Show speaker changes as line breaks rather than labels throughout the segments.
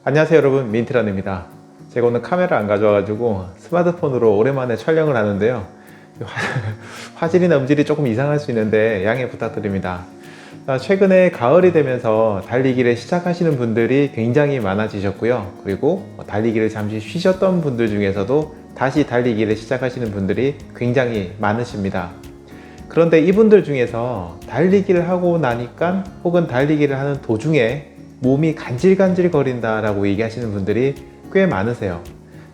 안녕하세요 여러분, 민트란입니다. 제가 오늘 카메라 안 가져와가지고 스마트폰으로 오랜만에 촬영을 하는데요. 화질이나 음질이 조금 이상할 수 있는데 양해 부탁드립니다. 최근에 가을이 되면서 달리기를 시작하시는 분들이 굉장히 많아지셨고요. 그리고 달리기를 잠시 쉬셨던 분들 중에서도 다시 달리기를 시작하시는 분들이 굉장히 많으십니다. 그런데 이분들 중에서 달리기를 하고 나니까 혹은 달리기를 하는 도중에 몸이 간질간질 거린다 라고 얘기하시는 분들이 꽤 많으세요.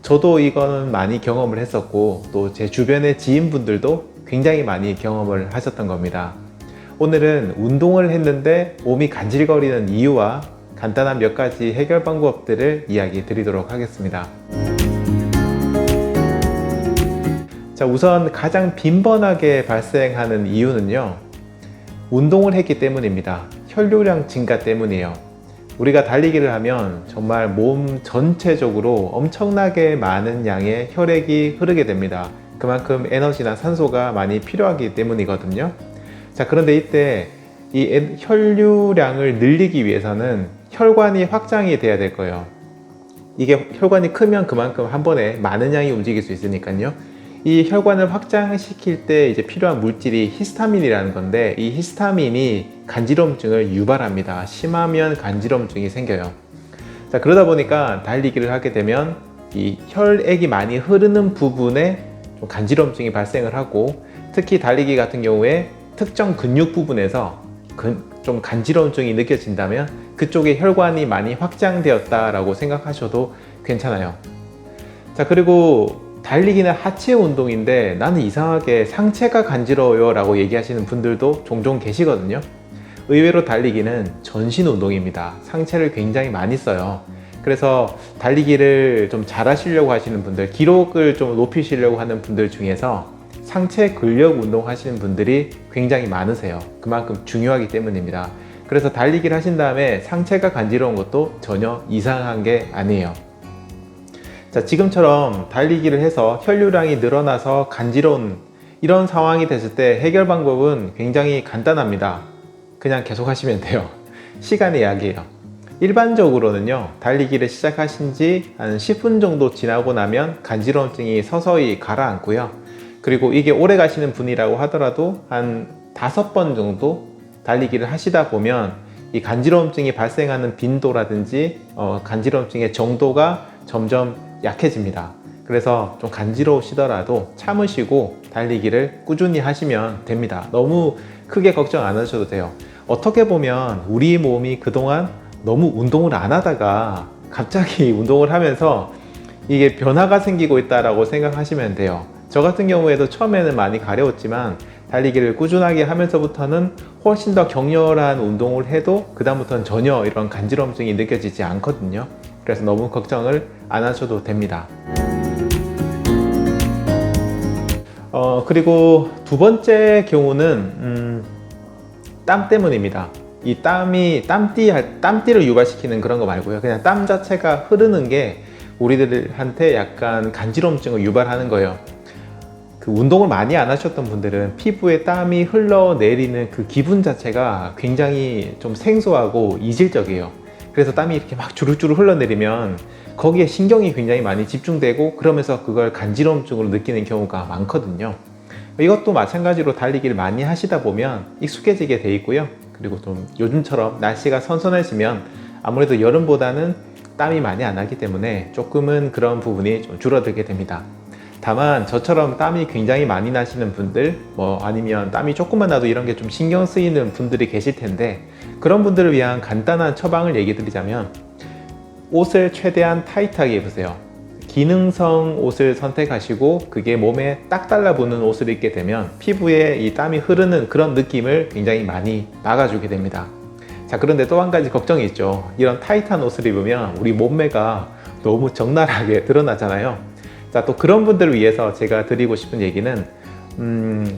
저도 이거는 많이 경험을 했었고 또 제 주변의 지인분들도 굉장히 많이 경험을 하셨던 겁니다. 오늘은 운동을 했는데 몸이 간질거리는 이유와 간단한 몇 가지 해결 방법들을 이야기 드리도록 하겠습니다. 자, 우선 가장 빈번하게 발생하는 이유는요, 운동을 했기 때문입니다. 혈류량 증가 때문이에요. 우리가 달리기를 하면 정말 몸 전체적으로 엄청나게 많은 양의 혈액이 흐르게 됩니다. 그만큼 에너지나 산소가 많이 필요하기 때문이거든요. 자, 그런데 이때 이 혈류량을 늘리기 위해서는 혈관이 확장이 돼야 될 거예요. 이게 혈관이 크면 그만큼 한 번에 많은 양이 움직일 수 있으니까요. 이 혈관을 확장시킬 때 이제 필요한 물질이 히스타민이라는 건데, 이 히스타민이 간지럼증을 유발합니다. 심하면 간지럼증이 생겨요. 자, 그러다 보니까 달리기를 하게 되면 이 혈액이 많이 흐르는 부분에 좀 간지럼증이 발생을 하고, 특히 달리기 같은 경우에 특정 근육 부분에서 좀 간지럼증이 느껴진다면 그쪽에 혈관이 많이 확장되었다라고 생각하셔도 괜찮아요. 자, 그리고 달리기는 하체 운동인데 나는 이상하게 상체가 간지러워요 라고 얘기하시는 분들도 종종 계시거든요. 의외로 달리기는 전신 운동입니다. 상체를 굉장히 많이 써요. 그래서 달리기를 좀 잘하시려고 하시는 분들, 기록을 좀 높이시려고 하는 분들 중에서 상체 근력 운동 하시는 분들이 굉장히 많으세요. 그만큼 중요하기 때문입니다. 그래서 달리기를 하신 다음에 상체가 간지러운 것도 전혀 이상한 게 아니에요. 자, 지금처럼 달리기를 해서 혈류량이 늘어나서 간지러운 이런 상황이 됐을 때 해결 방법은 굉장히 간단합니다. 그냥 계속 하시면 돼요. 시간의 약이에요. 일반적으로는요, 달리기를 시작하신 지 한 10분 정도 지나고 나면 간지러움증이 서서히 가라앉고요. 그리고 이게 오래 가시는 분이라고 하더라도 한 5번 정도 달리기를 하시다 보면 이 간지러움증이 발생하는 빈도라든지 간지러움증의 정도가 점점 약해집니다. 그래서 좀 간지러우시더라도 참으시고 달리기를 꾸준히 하시면 됩니다. 너무 크게 걱정 안 하셔도 돼요. 어떻게 보면 우리 몸이 그동안 너무 운동을 안 하다가 갑자기 운동을 하면서 이게 변화가 생기고 있다라고 생각하시면 돼요. 저 같은 경우에도 처음에는 많이 가려웠지만 달리기를 꾸준하게 하면서부터는 훨씬 더 격렬한 운동을 해도 그 다음부터는 전혀 이런 간지러움증이 느껴지지 않거든요. 그래서 너무 걱정을 안 하셔도 됩니다. 그리고 두 번째 경우는 땀 때문입니다. 이 땀띠를 유발시키는 그런 거 말고요. 그냥 땀 자체가 흐르는 게 우리들한테 약간 간지럼증을 유발하는 거예요. 그 운동을 많이 안 하셨던 분들은 피부에 땀이 흘러내리는 그 기분 자체가 굉장히 좀 생소하고 이질적이에요. 그래서 땀이 이렇게 막 주르주르 흘러내리면 거기에 신경이 굉장히 많이 집중되고 그러면서 그걸 간지럼증으로 느끼는 경우가 많거든요. 이것도 마찬가지로 달리기를 많이 하시다 보면 익숙해지게 돼 있고요. 그리고 좀 요즘처럼 날씨가 선선해지면 아무래도 여름보다는 땀이 많이 안 나기 때문에 조금은 그런 부분이 좀 줄어들게 됩니다. 다만 저처럼 땀이 굉장히 많이 나시는 분들, 아니면 땀이 조금만 나도 이런 게 좀 신경 쓰이는 분들이 계실 텐데, 그런 분들을 위한 간단한 처방을 얘기 드리자면 옷을 최대한 타이트하게 입으세요. 기능성 옷을 선택하시고 그게 몸에 딱 달라붙는 옷을 입게 되면 피부에 이 땀이 흐르는 그런 느낌을 굉장히 많이 막아주게 됩니다. 자, 그런데 또 한 가지 걱정이 있죠. 이런 타이트한 옷을 입으면 우리 몸매가 너무 적나라하게 드러나잖아요. 자, 또 그런 분들을 위해서 제가 드리고 싶은 얘기는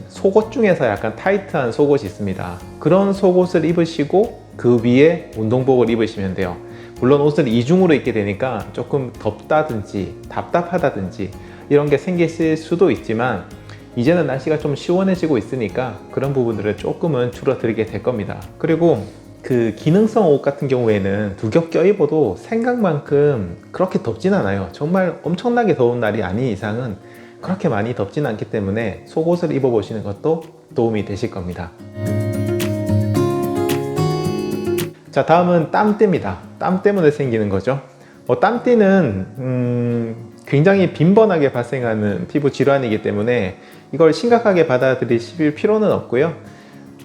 속옷 중에서 약간 타이트한 속옷이 있습니다. 그런 속옷을 입으시고 그 위에 운동복을 입으시면 돼요. 물론 옷을 이중으로 입게 되니까 조금 덥다든지 답답하다든지 이런 게 생기실 수도 있지만 이제는 날씨가 좀 시원해지고 있으니까 그런 부분들을 조금은 줄어들게 될 겁니다. 그리고 그 기능성 옷 같은 경우에는 두 겹 껴입어도 생각만큼 그렇게 덥진 않아요. 정말 엄청나게 더운 날이 아닌 이상은 그렇게 많이 덥진 않기 때문에 속옷을 입어보시는 것도 도움이 되실 겁니다. 자, 다음은 땀띠입니다. 땀 때문에 생기는 거죠. 땀띠는 굉장히 빈번하게 발생하는 피부 질환이기 때문에 이걸 심각하게 받아들이실 필요는 없고요.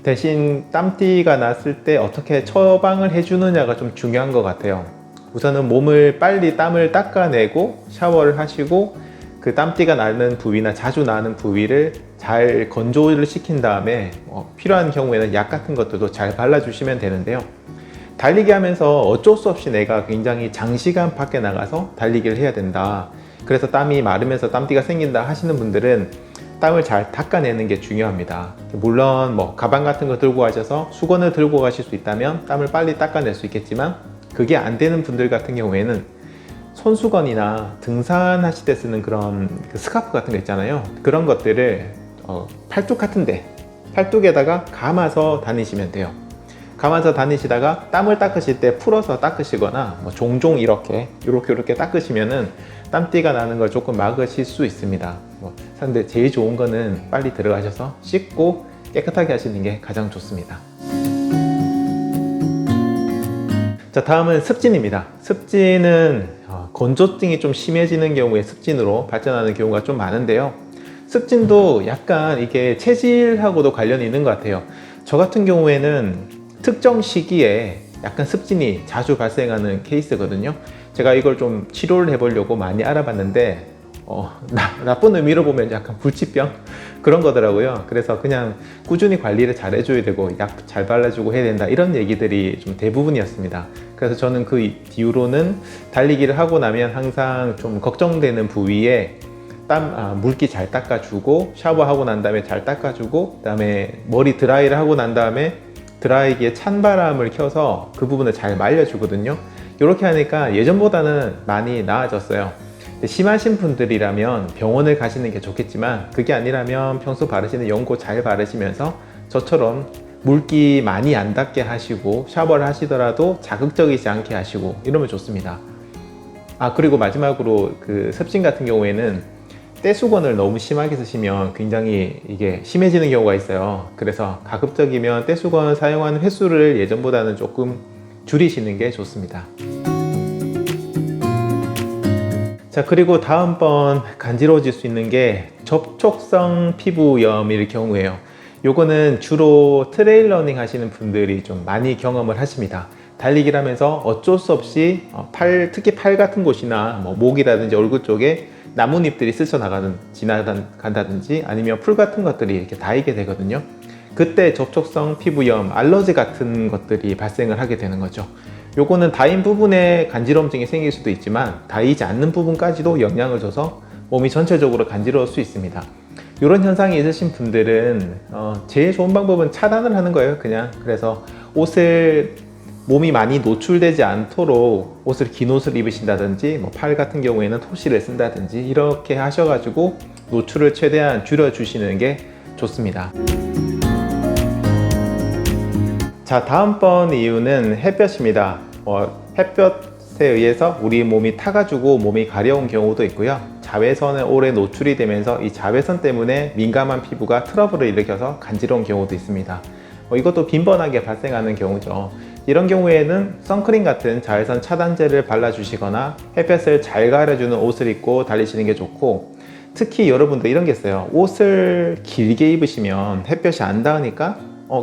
대신 땀띠가 났을 때 어떻게 처방을 해주느냐가 좀 중요한 것 같아요. 우선은 몸을 빨리 땀을 닦아내고 샤워를 하시고 그 땀띠가 나는 부위나 자주 나는 부위를 잘 건조를 시킨 다음에 필요한 경우에는 약 같은 것들도 잘 발라주시면 되는데요. 달리기 하면서 어쩔 수 없이 내가 굉장히 장시간 밖에 나가서 달리기를 해야 된다. 그래서 땀이 마르면서 땀띠가 생긴다 하시는 분들은 땀을 잘 닦아내는 게 중요합니다. 물론 가방 같은 거 들고 가셔서 수건을 들고 가실 수 있다면 땀을 빨리 닦아낼 수 있겠지만 그게 안 되는 분들 같은 경우에는 손수건이나 등산하실 때 쓰는 그런 스카프 같은 거 있잖아요. 그런 것들을 팔뚝 같은데 팔뚝에다가 감아서 다니시면 돼요. 감아서 다니시다가 땀을 닦으실 때 풀어서 닦으시거나 종종 이렇게 닦으시면은 땀띠가 나는 걸 조금 막으실 수 있습니다. 근데 제일 좋은 거는 빨리 들어가셔서 씻고 깨끗하게 하시는 게 가장 좋습니다. 자, 다음은 습진입니다. 습진은 건조증이 좀 심해지는 경우에 습진으로 발전하는 경우가 좀 많은데요. 습진도 약간 이게 체질하고도 관련이 있는 것 같아요. 저 같은 경우에는 특정 시기에 약간 습진이 자주 발생하는 케이스거든요. 제가 이걸 좀 치료를 해보려고 많이 알아봤는데 나쁜 의미로 보면 약간 불치병 그런 거더라고요. 그래서 그냥 꾸준히 관리를 잘 해줘야 되고 약 잘 발라주고 해야 된다 이런 얘기들이 좀 대부분이었습니다. 그래서 저는 그 뒤로는 달리기를 하고 나면 항상 좀 걱정되는 부위에 물기 잘 닦아주고 샤워하고 난 다음에 잘 닦아주고 그 다음에 머리 드라이를 하고 난 다음에 드라이기에 찬바람을 켜서 그 부분을 잘 말려주거든요. 이렇게 하니까 예전보다는 많이 나아졌어요. 심하신 분들이라면 병원을 가시는 게 좋겠지만 그게 아니라면 평소 바르시는 연고 잘 바르시면서 저처럼 물기 많이 안 닿게 하시고 샤워를 하시더라도 자극적이지 않게 하시고 이러면 좋습니다. 그리고 마지막으로 그 습진 같은 경우에는 떼수건을 너무 심하게 쓰시면 굉장히 이게 심해지는 경우가 있어요. 그래서 가급적이면 떼수건 사용하는 횟수를 예전보다는 조금 줄이시는 게 좋습니다. 자, 그리고 다음번 간지러워질 수 있는 게 접촉성 피부염일 경우예요. 요거는 주로 트레일 러닝 하시는 분들이 좀 많이 경험을 하십니다. 달리기를 하면서 어쩔 수 없이 특히 팔 같은 곳이나 목이라든지 얼굴 쪽에 나뭇잎들이 지나간다든지 아니면 풀 같은 것들이 이렇게 닿이게 되거든요. 그때 접촉성 피부염, 알러지 같은 것들이 발생을 하게 되는 거죠. 요거는 닿인 부분에 간지러움증이 생길 수도 있지만 닿이지 않는 부분까지도 영향을 줘서 몸이 전체적으로 간지러울 수 있습니다. 이런 현상이 있으신 분들은 제일 좋은 방법은 차단을 하는 거예요. 그래서 몸이 많이 노출되지 않도록 긴 옷을 입으신다든지 팔 같은 경우에는 토시를 쓴다든지 이렇게 하셔가지고 노출을 최대한 줄여주시는 게 좋습니다. 자, 다음번 이유는 햇볕입니다. 햇볕에 의해서 우리 몸이 타가지고 몸이 가려운 경우도 있고요. 자외선에 오래 노출이 되면서 이 자외선 때문에 민감한 피부가 트러블을 일으켜서 간지러운 경우도 있습니다. 이것도 빈번하게 발생하는 경우죠. 이런 경우에는 선크림 같은 자외선 차단제를 발라주시거나 햇볕을 잘 가려주는 옷을 입고 달리시는 게 좋고, 특히 여러분들 이런 게 있어요. 옷을 길게 입으시면 햇볕이 안 닿으니까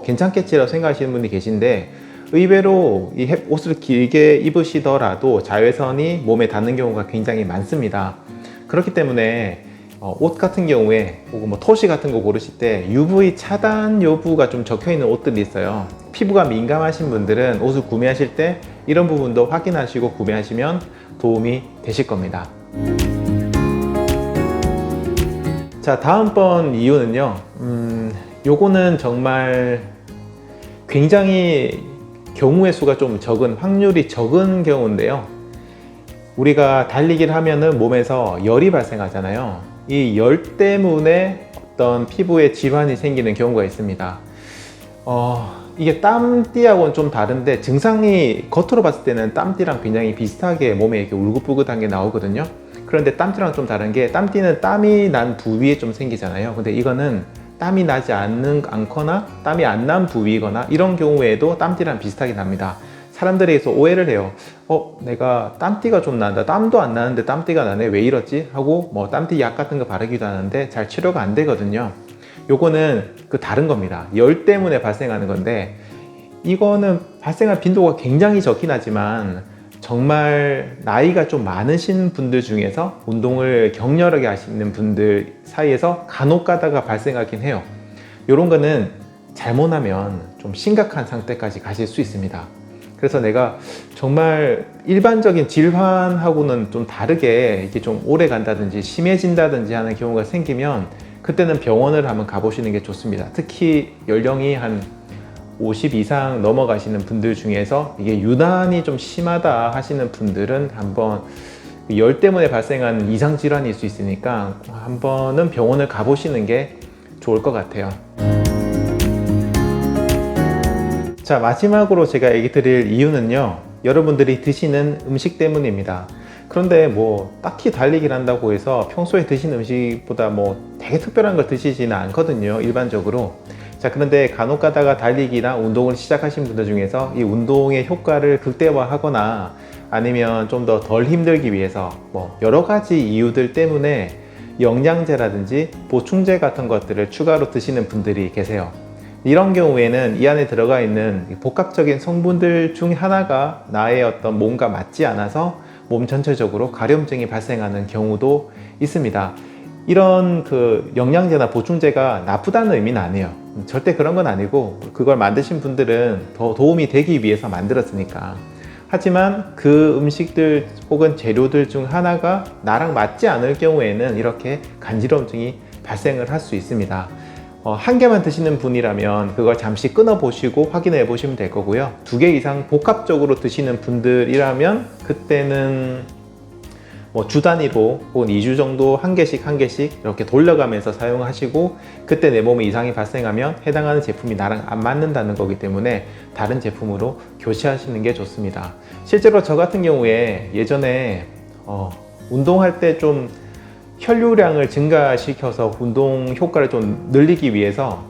괜찮겠지라고 생각하시는 분이 계신데, 의외로 이 옷을 길게 입으시더라도 자외선이 몸에 닿는 경우가 굉장히 많습니다. 그렇기 때문에 옷 같은 경우에 혹은 토시 같은 거 고르실 때 UV 차단 여부가 좀 적혀 있는 옷들이 있어요. 피부가 민감하신 분들은 옷을 구매하실 때 이런 부분도 확인하시고 구매하시면 도움이 되실 겁니다. 자, 다음번 이유는요, 요거는 정말 굉장히 경우의 수가 좀 적은, 확률이 적은 경우인데요. 우리가 달리기를 하면은 몸에서 열이 발생하잖아요. 이 열 때문에 어떤 피부에 질환이 생기는 경우가 있습니다. 이게 땀띠하고는 좀 다른데 증상이 겉으로 봤을 때는 땀띠랑 굉장히 비슷하게 몸에 이렇게 울긋불긋한 게 나오거든요. 그런데 땀띠랑 좀 다른 게 땀띠는 땀이 난 부위에 좀 생기잖아요. 근데 이거는 땀이 나지 않거나 땀이 안 난 부위거나 이런 경우에도 땀띠랑 비슷하게 납니다. 사람들에게서 오해를 해요. 내가 땀띠가 좀 난다. 땀도 안 나는데 땀띠가 나네. 왜 이러지? 하고 뭐 땀띠 약 같은 거 바르기도 하는데 잘 치료가 안 되거든요. 요거는 그 다른 겁니다. 열 때문에 발생하는 건데 이거는 발생할 빈도가 굉장히 적긴 하지만 정말 나이가 좀 많으신 분들 중에서 운동을 격렬하게 하시는 분들 사이에서 간혹 가다가 발생하긴 해요. 요런 거는 잘못하면 좀 심각한 상태까지 가실 수 있습니다. 그래서 내가 정말 일반적인 질환하고는 좀 다르게 이게 좀 오래 간다든지 심해진다든지 하는 경우가 생기면 그때는 병원을 한번 가보시는 게 좋습니다. 특히 연령이 한 50 이상 넘어가시는 분들 중에서 이게 유난히 좀 심하다 하시는 분들은 한번 열 때문에 발생한 이상 질환일 수 있으니까 한번은 병원을 가보시는 게 좋을 것 같아요. 자, 마지막으로 제가 얘기 드릴 이유는요, 여러분들이 드시는 음식 때문입니다. 그런데 뭐 딱히 달리기를 한다고 해서 평소에 드시는 음식보다 뭐 되게 특별한 걸 드시지는 않거든요, 일반적으로. 자, 그런데 간혹 가다가 달리기나 운동을 시작하신 분들 중에서 이 운동의 효과를 극대화하거나 아니면 좀 더 덜 힘들기 위해서 뭐 여러 가지 이유들 때문에 영양제라든지 보충제 같은 것들을 추가로 드시는 분들이 계세요. 이런 경우에는 이 안에 들어가 있는 복합적인 성분들 중 하나가 나의 어떤 몸과 맞지 않아서 몸 전체적으로 가려움증이 발생하는 경우도 있습니다. 이런 그 영양제나 보충제가 나쁘다는 의미는 아니에요. 절대 그런 건 아니고 그걸 만드신 분들은 더 도움이 되기 위해서 만들었으니까. 하지만 그 음식들 혹은 재료들 중 하나가 나랑 맞지 않을 경우에는 이렇게 간지러움증이 발생을 할 수 있습니다. 한 개만 드시는 분이라면 그걸 잠시 끊어 보시고 확인해 보시면 될 거고요. 2개 이상 복합적으로 드시는 분들이라면 그때는 뭐 주 단위로 혹은 2주 정도 한 개씩 이렇게 돌려가면서 사용하시고 그때 내 몸에 이상이 발생하면 해당하는 제품이 나랑 안 맞는다는 거기 때문에 다른 제품으로 교체하시는 게 좋습니다. 실제로 저 같은 경우에 예전에 운동할 때 좀 혈류량을 증가시켜서 운동 효과를 좀 늘리기 위해서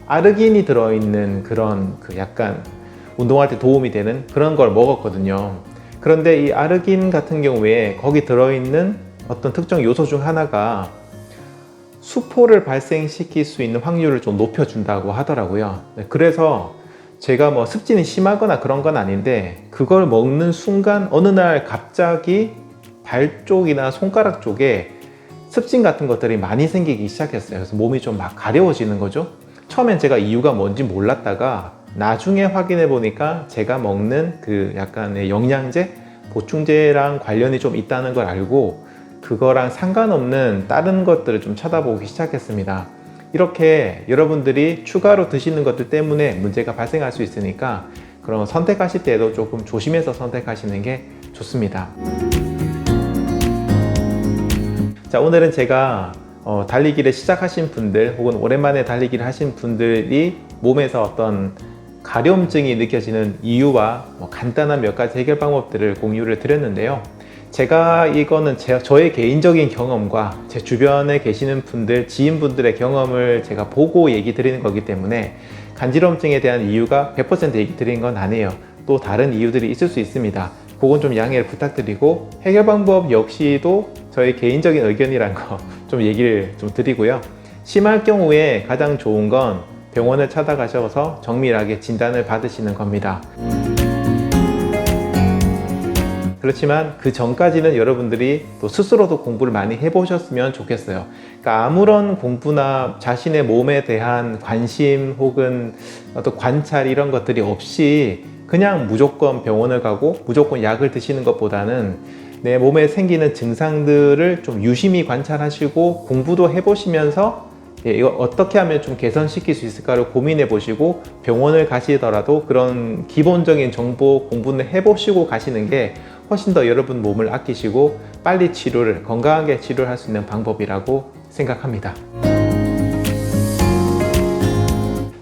아르기닌이 들어있는 그런 약간 운동할 때 도움이 되는 그런 걸 먹었거든요. 그런데 이 아르기닌 같은 경우에 거기 들어있는 어떤 특정 요소 중 하나가 수포를 발생시킬 수 있는 확률을 좀 높여준다고 하더라고요. 그래서 제가 뭐 습진이 심하거나 그런 건 아닌데 그걸 먹는 순간 어느 날 갑자기 발 쪽이나 손가락 쪽에 습진 같은 것들이 많이 생기기 시작했어요. 그래서 몸이 좀 막 가려워지는 거죠. 처음엔 제가 이유가 뭔지 몰랐다가 나중에 확인해 보니까 제가 먹는 그 약간의 영양제, 보충제랑 관련이 좀 있다는 걸 알고 그거랑 상관없는 다른 것들을 좀 찾아보기 시작했습니다. 이렇게 여러분들이 추가로 드시는 것들 때문에 문제가 발생할 수 있으니까 그런 선택하실 때도 조금 조심해서 선택하시는 게 좋습니다. 자, 오늘은 제가 달리기를 시작하신 분들 혹은 오랜만에 달리기를 하신 분들이 몸에서 어떤 가려움증이 느껴지는 이유와 간단한 몇 가지 해결 방법들을 공유를 드렸는데요. 제가 이거는 저의 개인적인 경험과 제 주변에 계시는 분들, 지인분들의 경험을 제가 보고 얘기 드리는 거기 때문에 간지러움증에 대한 이유가 100% 얘기 드리는 건 아니에요. 또 다른 이유들이 있을 수 있습니다. 그건 좀 양해를 부탁드리고 해결 방법 역시도 저의 개인적인 의견이란 거 좀 얘기를 좀 드리고요. 심할 경우에 가장 좋은 건 병원을 찾아가셔서 정밀하게 진단을 받으시는 겁니다. 그렇지만 그 전까지는 여러분들이 또 스스로도 공부를 많이 해보셨으면 좋겠어요. 그러니까 아무런 공부나 자신의 몸에 대한 관심 혹은 어떤 관찰 이런 것들이 없이 그냥 무조건 병원을 가고 무조건 약을 드시는 것보다는 내 몸에 생기는 증상들을 좀 유심히 관찰하시고 공부도 해보시면서 이거 어떻게 하면 좀 개선시킬 수 있을까를 고민해 보시고 병원을 가시더라도 그런 기본적인 정보 공부는 해보시고 가시는 게 훨씬 더 여러분 몸을 아끼시고 빨리 치료를 건강하게 치료를 할 수 있는 방법이라고 생각합니다.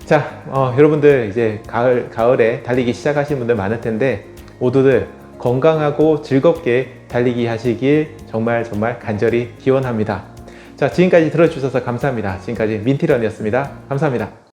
자, 여러분들 이제 가을에 달리기 시작하신 분들 많을 텐데 모두들 건강하고 즐겁게 달리기 하시길 정말 간절히 기원합니다. 자, 지금까지 들어주셔서 감사합니다. 지금까지 민티런이었습니다. 감사합니다.